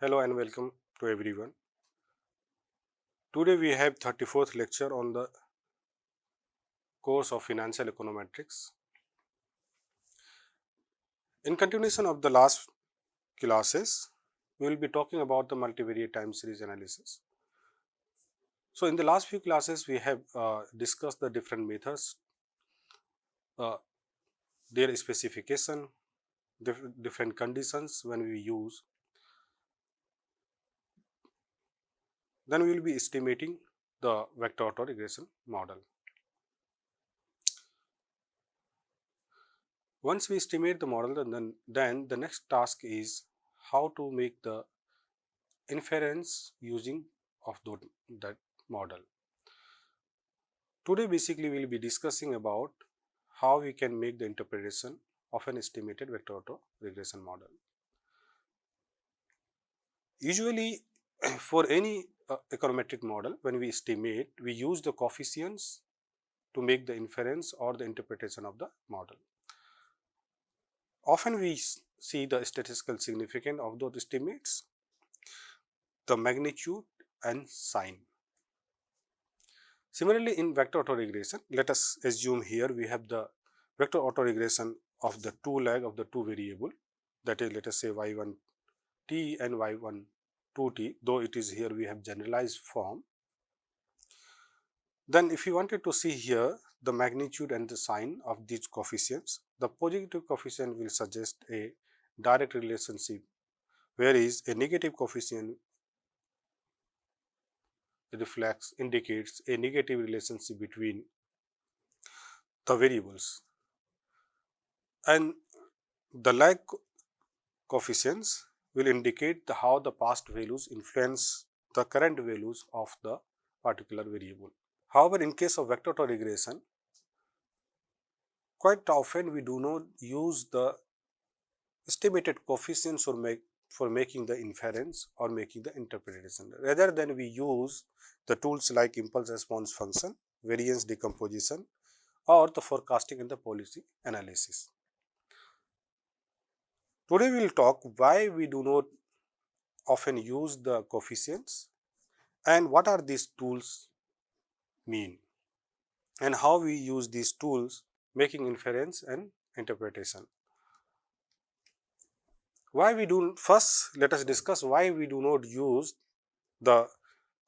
Hello and welcome to everyone. Today we have 34th lecture on the course of Financial Econometrics. In continuation of the last classes, we will be talking about the multivariate time series analysis. So in the last few classes we have discussed the different methods, uh, their specification, different conditions when we use. Then we will be estimating the vector autoregression model. Once we estimate the model, then the next task is how to make the inference using of that model. Today basically we will be discussing about how we can make the interpretation of an estimated vector autoregression model. Usually for any econometric model, when we estimate, we use the coefficients to make the inference or the interpretation of the model. Often we see the statistical significance of those estimates, the magnitude and sign. Similarly, in vector autoregression, let us assume here we have the vector autoregression of the two leg of the two variable, that is, let us say y1 t and y1 2t, though it is here we have generalized form. Then if you wanted to see here the magnitude and the sign of these coefficients, the positive coefficient will suggest a direct relationship, whereas a negative coefficient indicates a negative relationship between the variables, and the lag coefficients will indicate how the past values influence the current values of the particular variable. However, in case of vector autoregression, quite often we do not use the estimated coefficients for making the inference or making the interpretation. Rather than we use the tools like impulse response function, variance decomposition, or the forecasting and the policy analysis. Today we will talk why we do not often use the coefficients and what are these tools mean and how we use these tools making inference and interpretation. First let us discuss why we do not use the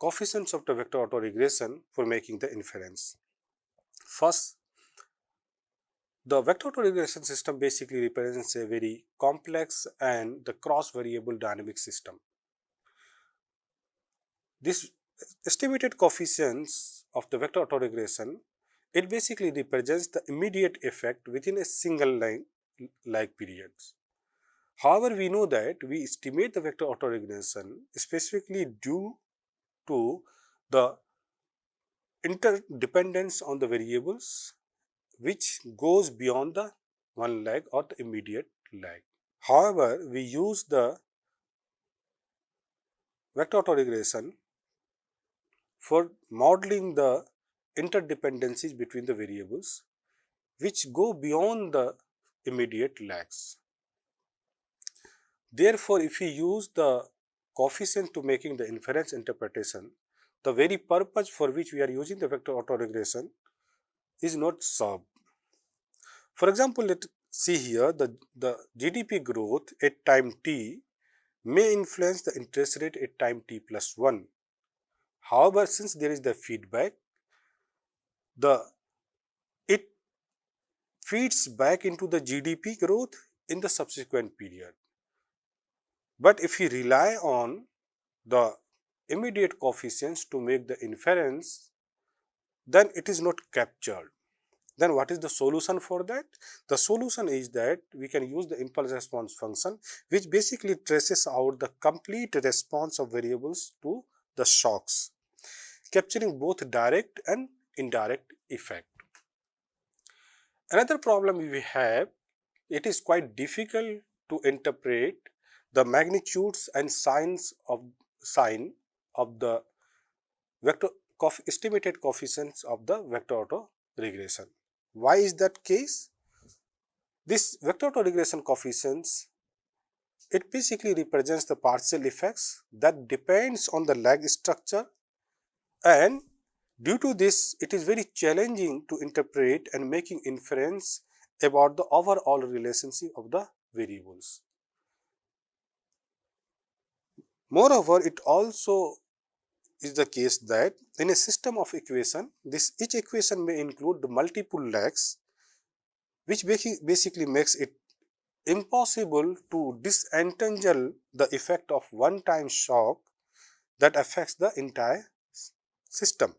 coefficients of the vector autoregression for making the inference. First, the vector autoregression system basically represents a very complex and the cross variable dynamic system. This estimated coefficients of the vector autoregression, it basically represents the immediate effect within a single lag periods. However, we know that we estimate the vector autoregression specifically due to the interdependence on the variables which goes beyond the one lag or the immediate lag. However, we use the vector autoregression for modeling the interdependencies between the variables which go beyond the immediate lags. Therefore, if we use the coefficient to making the inference interpretation, the very purpose for which we are using the vector autoregression is not served. For example, let's see here the GDP growth at time t may influence the interest rate at time t plus 1. However, since there is the feedback, it feeds back into the GDP growth in the subsequent period. But if we rely on the immediate coefficients to make the inference, then it is not captured. Then what is the solution for that? The solution is that we can use the impulse response function, which basically traces out the complete response of variables to the shocks, capturing both direct and indirect effect. Another problem we have, it is quite difficult to interpret the magnitudes and sign of the vector estimated coefficients of the vector autoregression. Why is that case? This vector autoregression coefficients, it basically represents the partial effects that depends on the lag structure, and due to this it is very challenging to interpret and making inference about the overall relationship of the variables. Moreover, it also is the case that in a system of equation, each equation may include the multiple lags, which basically makes it impossible to disentangle the effect of one-time shock that affects the entire system.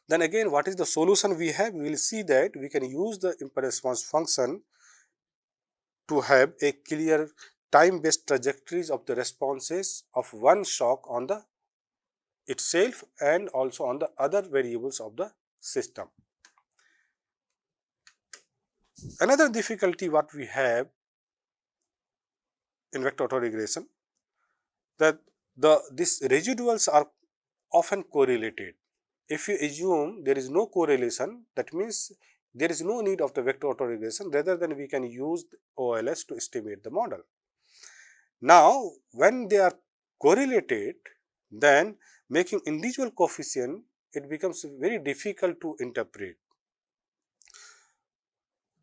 Then again, what is the solution we have? We will see that we can use the impulse response function to have a clear time-based trajectories of the responses of one shock on the itself and also on the other variables of the system. Another difficulty what we have in vector autoregression, that these residuals are often correlated. If you assume there is no correlation, that means there is no need of the vector autoregression, rather than we can use OLS to estimate the model. Now, when they are correlated, then making individual coefficient, it becomes very difficult to interpret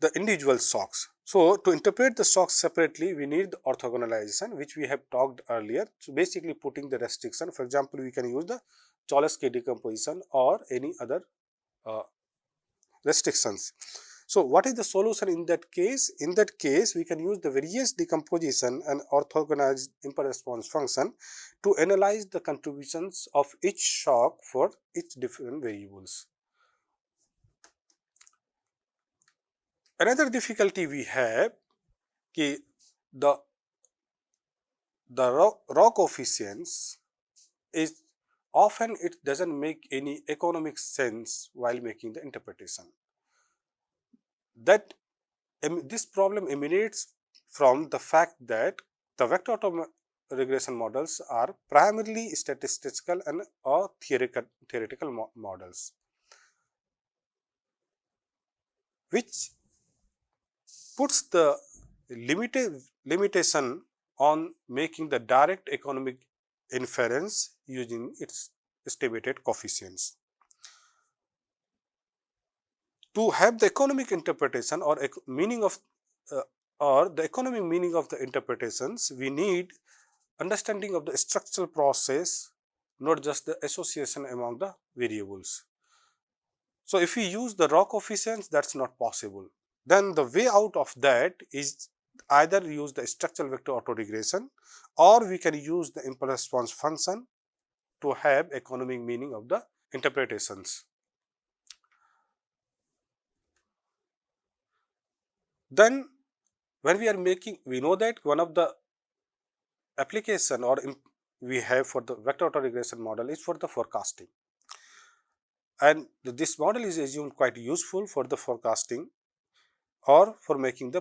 the individual shocks. So, to interpret the shocks separately, we need the orthogonalization, which we have talked earlier. So, basically putting the restriction. For example, we can use the Cholesky decomposition or any other restrictions. So, what is the solution in that case? In that case, we can use the variance decomposition and orthogonalized impulse response function to analyze the contributions of each shock for each different variables. Another difficulty we have is the raw coefficients is often it doesn't make any economic sense while making the interpretation. That this problem emanates from the fact that the vector regression models are primarily statistical and or theoretical models, which puts the limitation on making the direct economic inference using its estimated coefficients. To have the economic interpretation or meaning of or the economic meaning of the interpretations, we need understanding of the structural process, not just the association among the variables. So, if we use the raw coefficients, that's not possible. Then the way out of that is either use the structural vector autoregression, or we can use the impulse response function to have economic meaning of the interpretations. Then when we are making, we know that one of the application or we have for the vector autoregression model is for the forecasting, and this model is assumed quite useful for the forecasting or for making the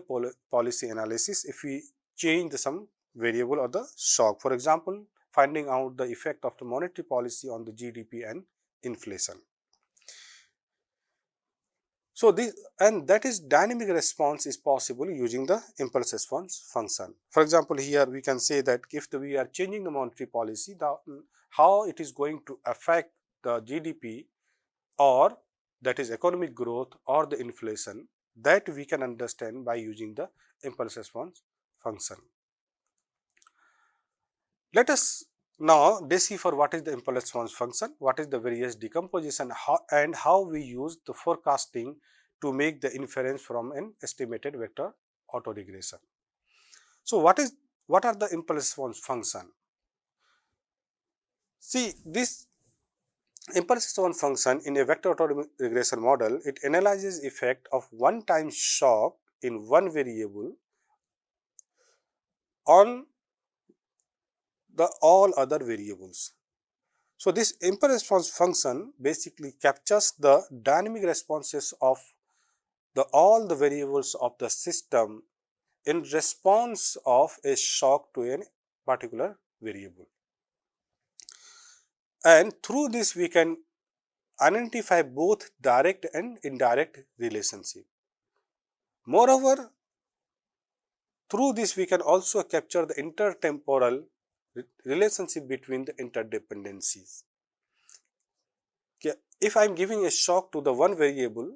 policy analysis if we change some variable or the shock. For example, finding out the effect of the monetary policy on the GDP and inflation. So, that is dynamic response is possible using the impulse response function. For example, here we can say that if we are changing the monetary policy, how it is going to affect the GDP or that is economic growth or the inflation, that we can understand by using the impulse response function. Let us now decipher what is the impulse response function, what is the variance decomposition, and how we use the forecasting to make the inference from an estimated vector autoregression. So, what are the impulse response function? See, this impulse response function in a vector autoregression model, it analyzes effect of one-time shock in one variable on the all other variables. So, this impulse response function basically captures the dynamic responses of all the variables of the system in response of a shock to a particular variable. And through this we can identify both direct and indirect relationship. Moreover, Through this, we can also capture the intertemporal relationship between the interdependencies. Okay. If I am giving a shock to the one variable,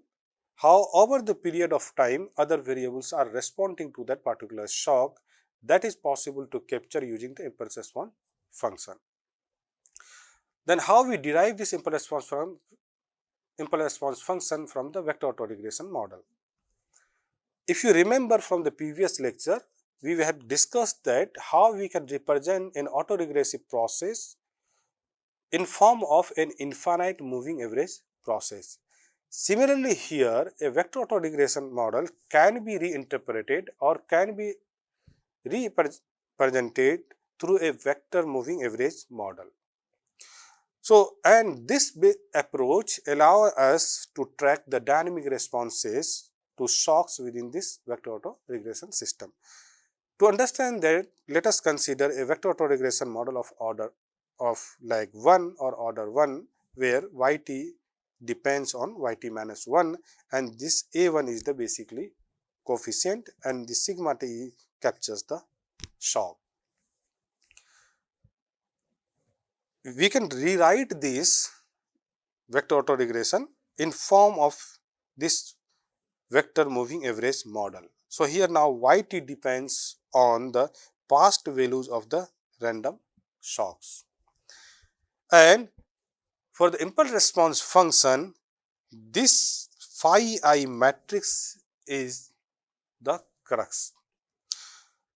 how over the period of time other variables are responding to that particular shock, that is possible to capture using the impulse response function. Then how we derive this impulse response function from the vector autoregression model. If you remember from the previous lecture, we have discussed that how we can represent an autoregressive process in form of an infinite moving average process. Similarly, here a vector autoregression model can be reinterpreted or can be represented through a vector moving average model. So, and this approach allows us to track the dynamic responses to shocks within this vector autoregression system. To understand that, let us consider a vector autoregression model of order of like 1 or order 1, where yt depends on yt minus 1, and this a1 is the basically coefficient and the sigma t captures the shock. We can rewrite this vector autoregression in form of this vector moving average model. So, here now yt depends on the past values of the random shocks, and for the impulse response function, this phi I matrix is the crux.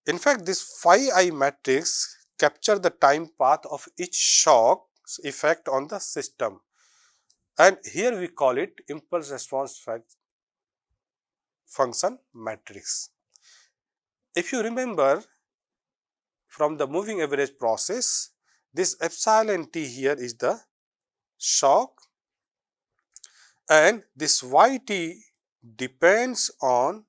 In fact, this phi I matrix capture the time path of each shock's effect on the system, and here we call it impulse response function matrix. If you remember from the moving average process, this epsilon t here is the shock, and this yt depends on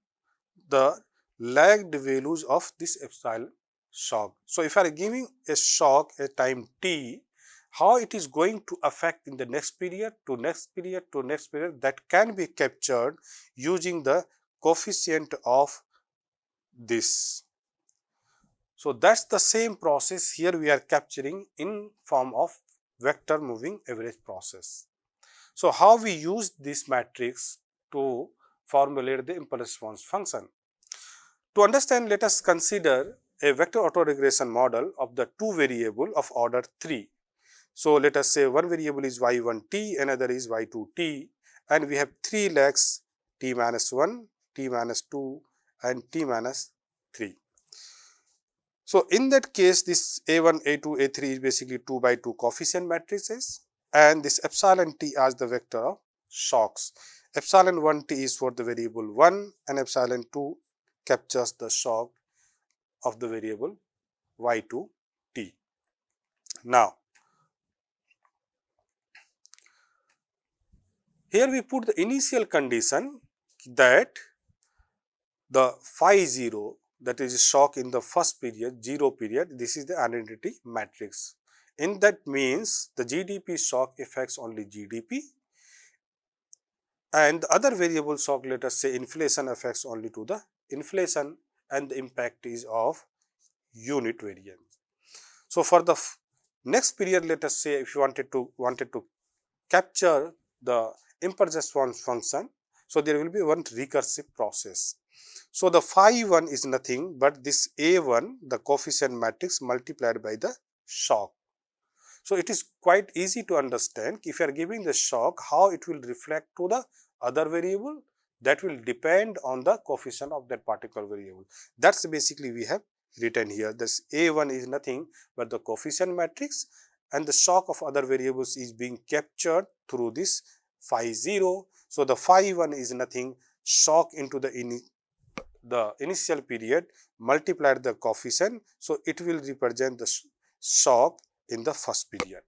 the lagged values of this epsilon shock. So, if I am giving a shock at time t, how it is going to affect in the next period to next period to next period, that can be captured using the coefficient of this. So, that is the same process here we are capturing in form of vector moving average process. So, how we use this matrix to formulate the impulse response function? To understand, let us consider a vector autoregression model of the two variable of order 3. So, let us say one variable is y1t, another is y2t, and we have 3 legs t minus 1, t minus 2 and t minus 3. So, in that case, this a1, a2, a3 is basically 2 by 2 coefficient matrices, and this epsilon t as the vector of shocks. Epsilon 1t is for the variable 1 and epsilon 2 captures the shock of the variable y2t. Now, here we put the initial condition that the phi 0, that is shock in the first period, 0 period, this is the identity matrix. In that means the GDP shock affects only GDP, and the other variable shock, let us say inflation, affects only to the inflation, and the impact is of unit variance. So, for the next period, let us say if you wanted to capture the impulse response function, so there will be one recursive process. So, the phi 1 is nothing but this a1, the coefficient matrix multiplied by the shock. So, it is quite easy to understand if you are giving the shock, how it will reflect to the other variable, that will depend on the coefficient of that particular variable. That is basically we have written here. This a1 is nothing but the coefficient matrix, and the shock of other variables is being captured through this phi 0. So, the phi 1 is nothing, shock into the initial period multiplied the coefficient. So, it will represent the shock in the first period.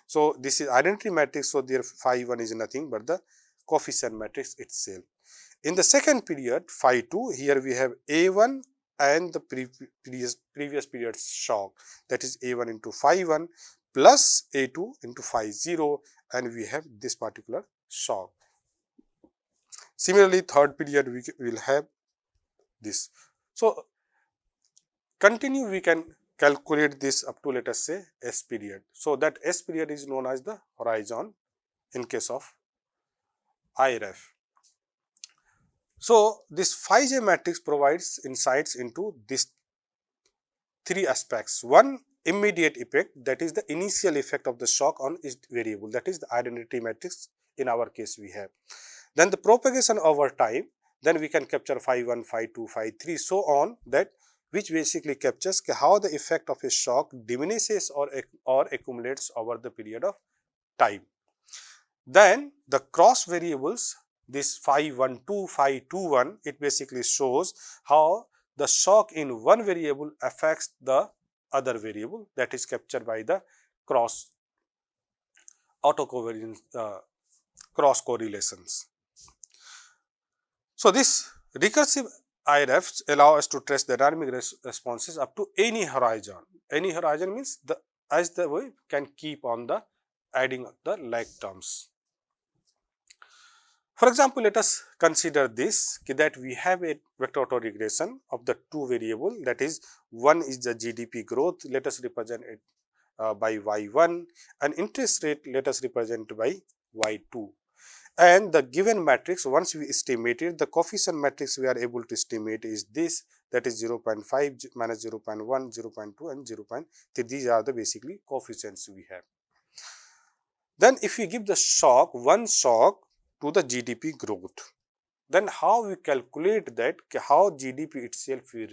So, this is identity matrix. So, their phi 1 is nothing but the coefficient matrix itself. In the second period phi 2, here we have a1 and the previous period shock, that is a1 into phi 1 plus a2 into phi 0, and we have this particular shock. Similarly, third period we will have this. So, continue, we can calculate this up to, let us say, S period. So that S period is known as the horizon in case of IRF. So this phi j matrix provides insights into these three aspects. One, immediate effect, that is the initial effect of the shock on its variable, that is the identity matrix in our case we have. Then the propagation over time, then we can capture phi 1, phi 2, phi 3, so on, that which basically captures how the effect of a shock diminishes or accumulates over the period of time. Then the cross variables, this phi 1 2, phi 2 1, it basically shows how the shock in one variable affects the other variable, that is captured by the cross autocovariance, cross correlations. So this recursive IRFs allow us to trace the dynamic responses up to any horizon. Any horizon means as the way can keep on the adding the lag terms. For example, let us consider this, that we have a vector autoregression of the two variable, that is, one is the GDP growth, let us represent it by y1, and interest rate let us represent by y2. And the given matrix, once we estimated, the coefficient matrix we are able to estimate is this, that is 0.5 minus 0.1, 0.2 and 0.3. These are the basically coefficients we have. Then if we give the shock, one shock to the GDP growth, then how we calculate that, how GDP itself will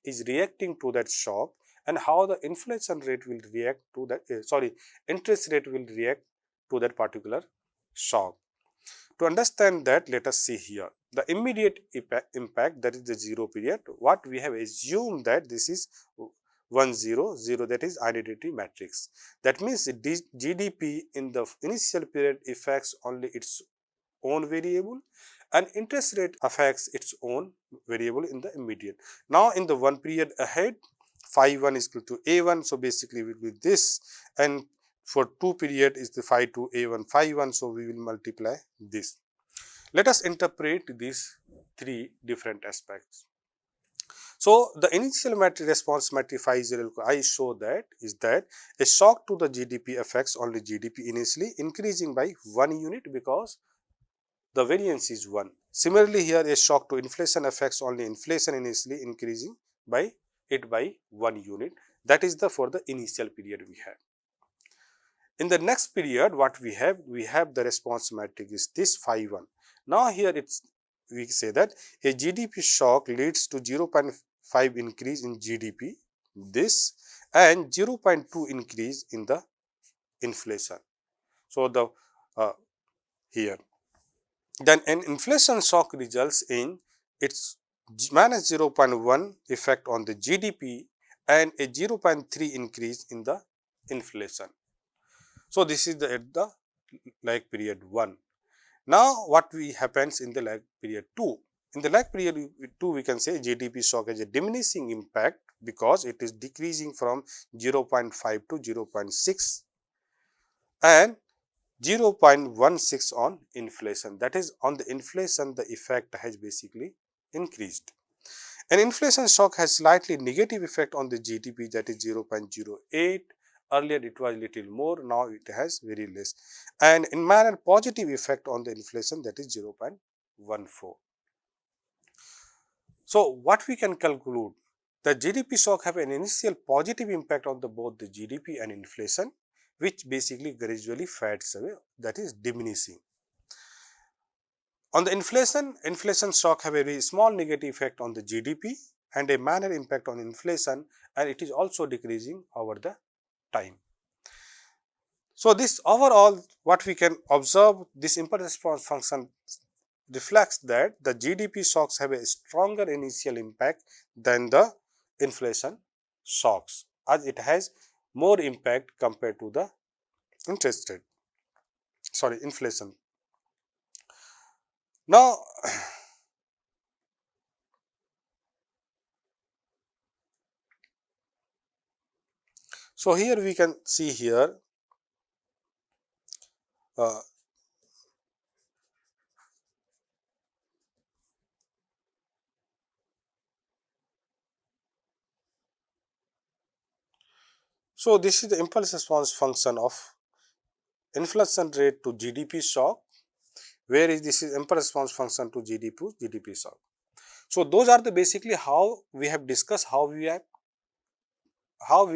is reacting to that shock, and how the inflation rate will react to that, interest rate will react to that particular shock. To understand that, let us see here the immediate impact, that is the zero period. What we have assumed that this is 1 0 0, that is identity matrix. That means GDP in the initial period affects only its own variable, and interest rate affects its own variable in the immediate. Now in the one period ahead, phi 1 is equal to a1, so basically will be this, and for 2 period is the phi 2 a1 phi 1, so we will multiply this. Let us interpret these three different aspects. So the initial response matrix phi 0, I show that is that a shock to the GDP affects only GDP initially, increasing by 1 unit because the variance is 1. Similarly, here a shock to inflation affects only inflation initially, increasing by 1 unit. That is for the initial period we have. In the next period, what we have the response matrix is this phi 1. Now here we say that a GDP shock leads to 0.5 increase in GDP, this, and 0.2 increase in the inflation. So the here. Then an inflation shock results in its minus 0.1 effect on the GDP and a 0.3 increase in the inflation. So this is at the lag period 1. Now what happens in the lag period 2? In the lag period 2, we can say GDP shock has a diminishing impact because it is decreasing from 0.5 to 0.6 and 0.16 on inflation. That is, on the inflation the effect has basically increased. An inflation shock has slightly negative effect on the GDP, that is 0.08. Earlier it was little more, now it has very less, and in manner positive effect on the inflation, that is 0.14. So what we can conclude, the GDP shock have an initial positive impact on both the GDP and inflation, which basically gradually fades away, that is diminishing. On the inflation shock have a very small negative effect on the GDP and a minor impact on inflation, and it is also decreasing over the time. So this overall, what we can observe, this impulse response function reflects that the GDP shocks have a stronger initial impact than the inflation shocks, as it has more impact compared to the inflation. Now so here we can see here So, this is the impulse response function of inflation rate to GDP shock, where is this is impulse response function to GDP shock. So, those are the basically how we have discussed how we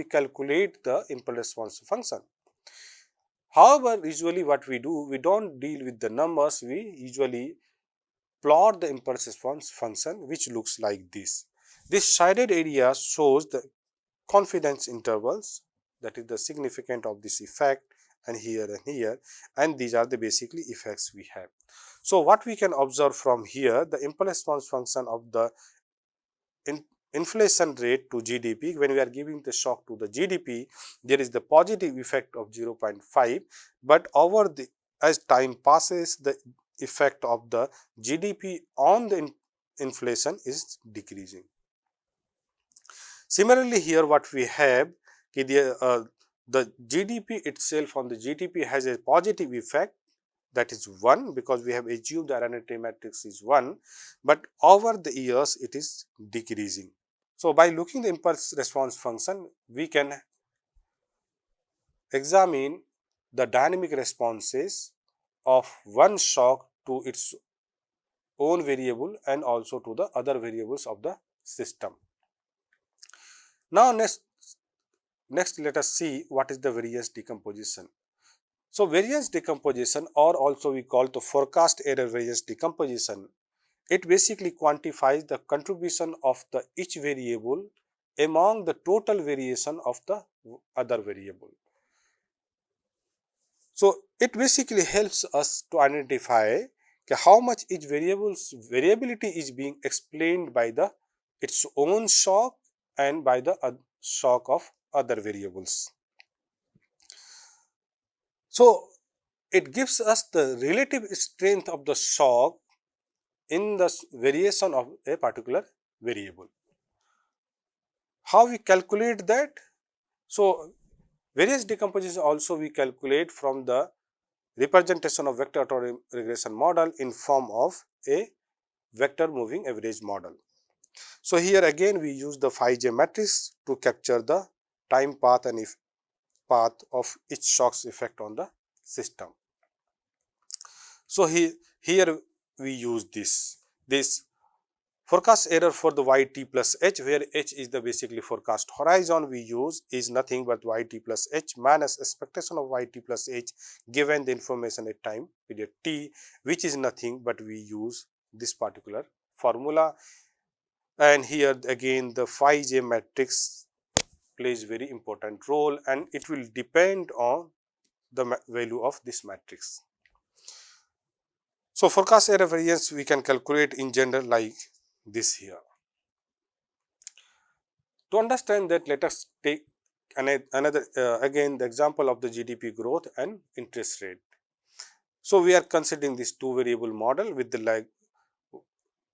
calculate the impulse response function. However, usually what we do, we don't deal with the numbers, we usually plot the impulse response function, which looks like this. This shaded area shows the confidence intervals, that is the significance of this effect, and here, and these are the basically effects we have. So, what we can observe from here, the impulse response function of the inflation rate to GDP, when we are giving the shock to the GDP, there is the positive effect of 0.5, but as time passes, the effect of the GDP on the inflation is decreasing. Similarly, here what we have, the GDP itself on the GDP has a positive effect, that is 1, because we have assumed the identity matrix is 1, but over the years it is decreasing. So, by looking the impulse response function, we can examine the dynamic responses of one shock to its own variable and also to the other variables of the system. Now, next let us see what is the variance decomposition. So, variance decomposition, or also we call the forecast error variance decomposition, it basically quantifies the contribution of the each variable among the total variation of the other variable. So, it basically helps us to identify how much each variable's variability is being explained by the its own shock and by the shock of other variables. So, it gives us the relative strength of the shock in the variation of a particular variable. How we calculate that? So, variance decomposition also we calculate from the representation of vector autoregression model in form of a vector moving average model. So, here again we use the phi j matrix to capture the time path and path of each shock's effect on the system. So, here we use this forecast error for the yt plus h, where h is the basically forecast horizon we use is nothing but yt plus h minus expectation of yt plus h given the information at time period t, which is nothing but we use this particular formula. And here again the phi j matrix plays very important role, and it will depend on the value of this matrix. So, forecast error variance we can calculate in general like this here. To understand that, let us take another again the example of the GDP growth and interest rate. So, we are considering this two variable model with the like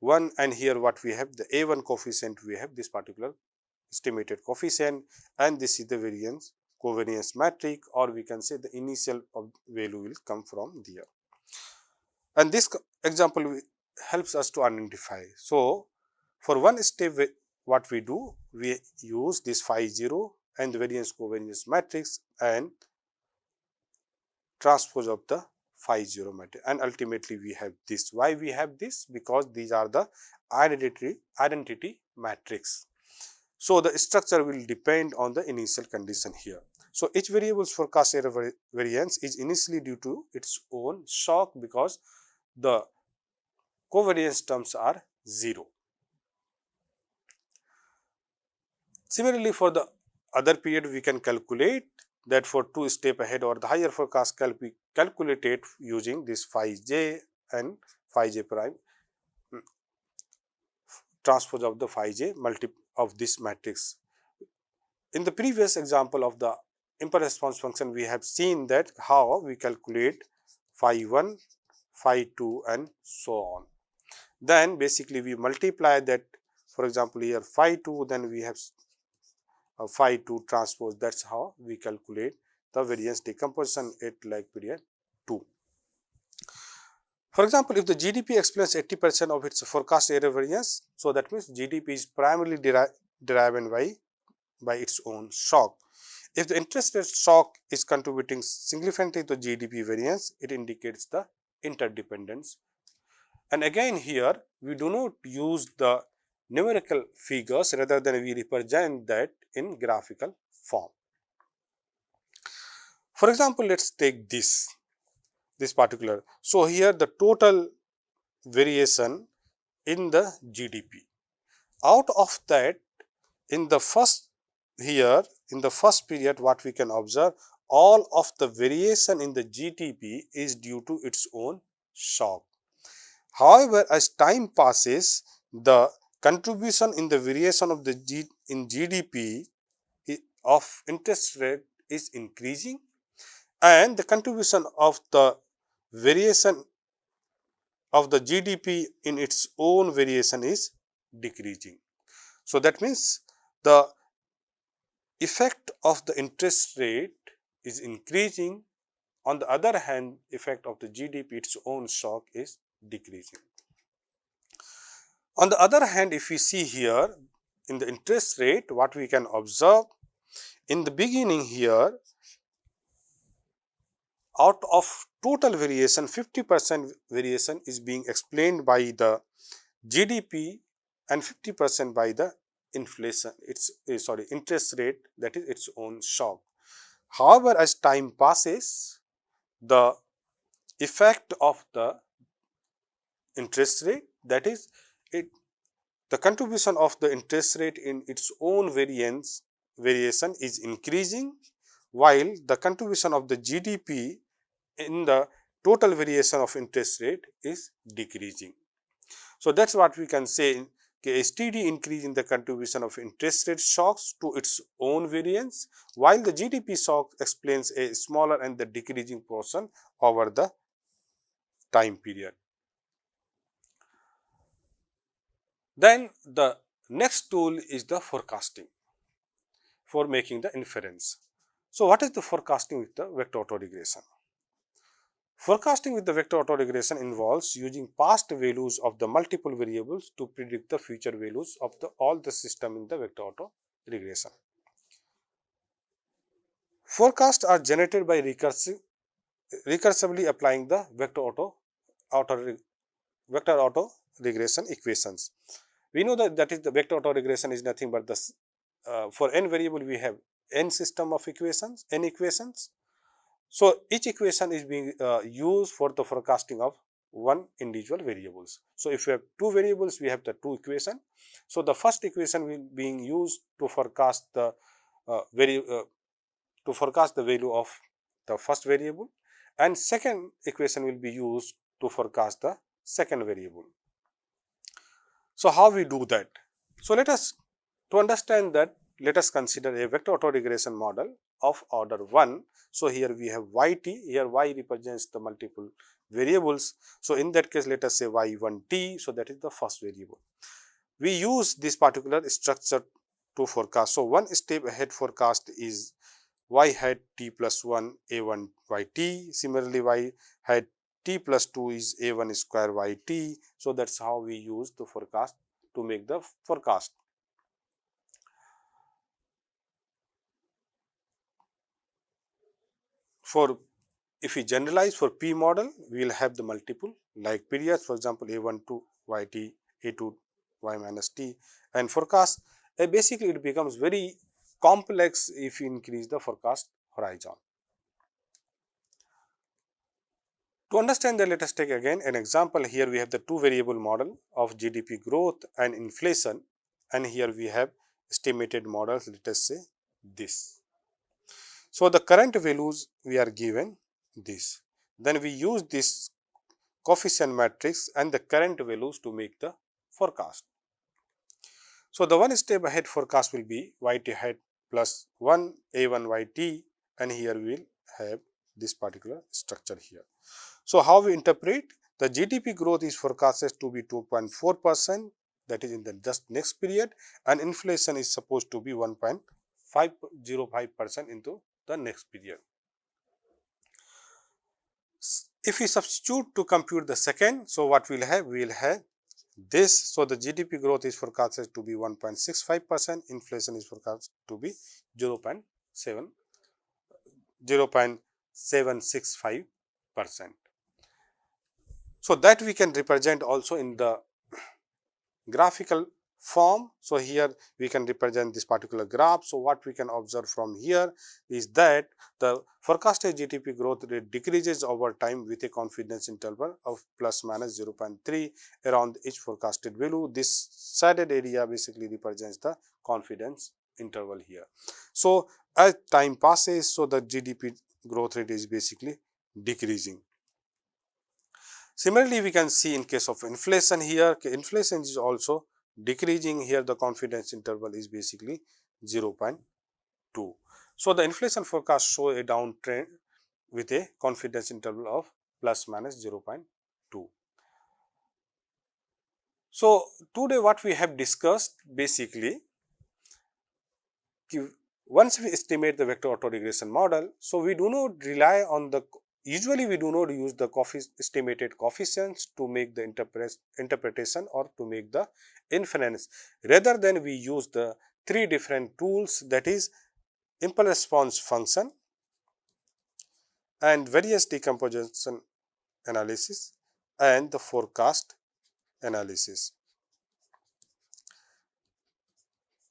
1, and here what we have the A1 coefficient, we have this particular estimated coefficient, and this is the variance covariance matrix, or we can say the initial value will come from there. And this example helps us to identify. So, for one step what we do, we use this phi 0 and the variance covariance matrix and transpose of the phi 0 matrix, and ultimately we have this. Why we have this? Because these are the identity matrix. So, the structure will depend on the initial condition here. So, each variable's forecast error variance is initially due to its own shock because the covariance terms are 0. Similarly, for the other period we can calculate that for 2 step ahead or the higher forecast can be calculated using this phi j and phi j prime transpose of the phi j of this matrix. In the previous example of the impulse response function, we have seen that how we calculate phi 1, phi 2 and so on. Then basically we multiply that, for example here phi 2, then we have phi 2 transpose. That is how we calculate the variance decomposition at like period 2. For example, if the GDP explains 80% of its forecast error variance, so that means GDP is primarily derived by its own shock. If the interest rate shock is contributing significantly to GDP variance, it indicates the interdependence. And again here, we do not use the numerical figures, rather than we represent that in graphical form. For example, let's take this particular. So here the total variation in the GDP. Out of that, in the first period, what we can observe, all of the variation in the GDP is due to its own shock. However, as time passes, the contribution in the variation of the GDP of interest rate is increasing, and the contribution of the variation of the GDP in its own variation is decreasing. So that means the effect of the interest rate is increasing. On the other hand, effect of the GDP, its own shock, is decreasing. On the other hand, if we see here in the interest rate, what we can observe, in the beginning here, out of total variation, 50% variation is being explained by the GDP and 50% by the inflation, interest rate, that is its own shock. However, as time passes, the effect of the interest rate, that is the contribution of the interest rate in its own variation is increasing, while the contribution of the GDP in the total variation of interest rate is decreasing. So that's what we can say, a steady increase in the contribution of interest rate shocks to its own variance, while the GDP shock explains a smaller and the decreasing portion over the time period. Then the next tool is the forecasting for making the inference. So what is the forecasting with the vector autoregression? Forecasting with the vector autoregression involves using past values of the multiple variables to predict the future values of all the system in the vector autoregression. Forecasts are generated by recursively applying the vector autoregression equations. We know that is the vector autoregression is nothing but the for n variable we have n system of equations, n equations. So each equation is being used for the forecasting of one individual variables. So if we have two variables, we have the two equation. So the first equation will being used to forecast the value of the first variable, and second equation will be used to forecast the second variable. So how we do that? So to understand that, let us consider a vector autoregression model of order 1. So here we have yt, here y represents the multiple variables. So in that case, let us say y1t, so that is the first variable. We use this particular structure to forecast. So one step ahead forecast is y hat t plus 1 a1 yt. Similarly, y hat t plus 2 is a1 square yt. So that's how we use the forecast to make the forecast. If we generalize for P model, we will have the multiple like periods, for example, a1 to yt, a2 y minus t, and forecast. Basically, it becomes very complex if you increase the forecast horizon. To understand that, let us take again an example. Here we have the two variable model of GDP growth and inflation, and here we have estimated models, let us say this. So the current values we are given this. Then we use this coefficient matrix and the current values to make the forecast. So the one step ahead forecast will be yt hat plus 1 a1 yt, and here we will have this particular structure here. So how we interpret? The GDP growth is forecasted to be 2.4%, that is in the just next period, and inflation is supposed to be 1.505% into the next period. If we substitute to compute the second, so what we will have this. So the GDP growth is forecasted to be 1.65%, inflation is forecast to be 0.7%. 0.765%. So that we can represent also in the graphical form. So here we can represent this particular graph. So what we can observe from here is that the forecasted GDP growth rate decreases over time with a confidence interval of plus minus 0.3 around each forecasted value. This shaded area basically represents the confidence interval here. So as time passes, so the GDP growth rate is basically decreasing. Similarly, we can see in case of inflation here, inflation is also decreasing. Here the confidence interval is basically 0.2. So the inflation forecast show a downtrend with a confidence interval of plus minus 0.2. So today what we have discussed basically, once we estimate the vector autoregression model, so we do not rely on the, usually we do not use the estimated coefficients to make the interpretation or to make the inference. Rather than we use the three different tools, that is impulse response function and variance decomposition analysis and the forecast analysis.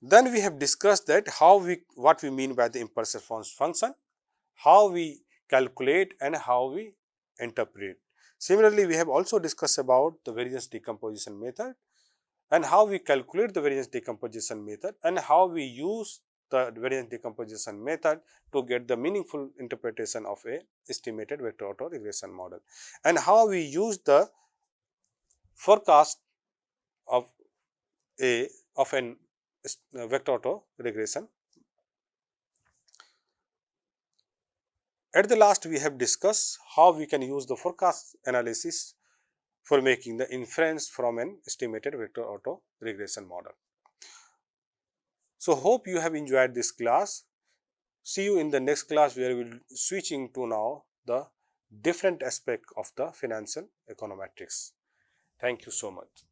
Then we have discussed that what we mean by the impulse response function, how we calculate and how we interpret. Similarly, we have also discussed about the variance decomposition method and how we calculate the variance decomposition method and how we use the variance decomposition method to get the meaningful interpretation of a estimated vector autoregression model, and how we use the forecast of an vector autoregression. At the last, we have discussed how we can use the forecast analysis for making the inference from an estimated vector autoregression model. So hope you have enjoyed this class. See you in the next class, where we will switching to now the different aspect of the financial econometrics. Thank you so much.